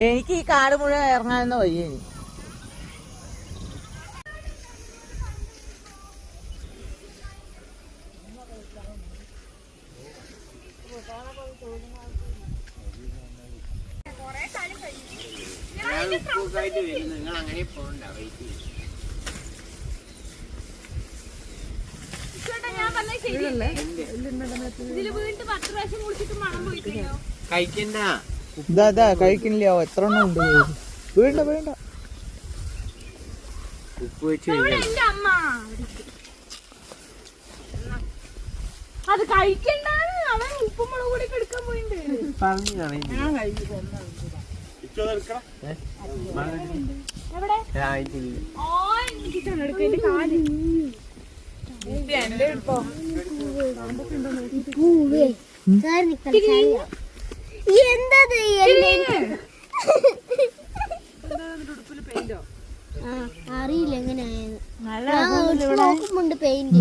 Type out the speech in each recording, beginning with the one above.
എനിക്ക് ഈ കാട് മുഴുവൻ ഇറങ്ങാനൊന്നും വയ്യ. നിങ്ങൾ അങ്ങനെ പോകണ്ട. കഴിക്കണ്ട, കഴിക്കണില്ല. എത്ര എണ്ണം ഉണ്ട്? വേണ്ട വേണ്ട, ഉപ്പ് വെച്ച് അത് കഴിക്കണ്ടാണ്. അവൻ ഉപ്പും മുളക് കൂടി എടുക്കാൻ പോയിട്ടുണ്ട്. അറിയില്ല എങ്ങനെയായത്. പെയിന്റ്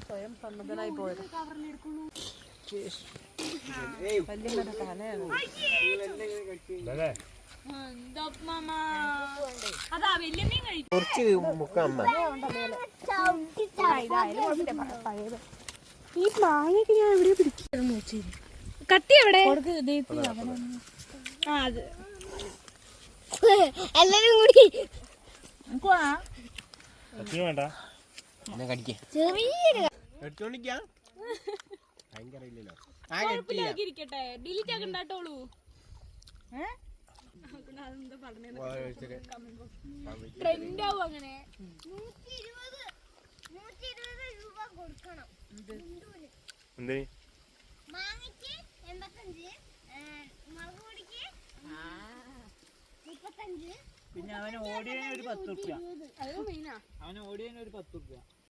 സ്വയം സമ്മതനായി പോയത്. കുറച്ച് മുക്കമ്മ ഈ മാങ്ങയൊക്കെ ഞാൻ എവിടെ പിടിച്ചു? കത്തി എവിടെ? എല്ലാരും കൂടി ഇരിക്കട്ടെ. ഡിലീറ്റ് ആക്കണ്ടോളൂ. ട്രെൻഡ് ആവും അങ്ങനെ. 120 രൂപ കൊടുക്കണം. മാങ്ങയ്ക്ക് 85, മുളക് പൊടിക്ക് 35. പിന്നെ അവന് ഓടിയതിന് ഒരു 10 റുപ്യ. അത് മീനാ. അവന് ഓടിയതിന് ഒരു 10 റുപ്യ.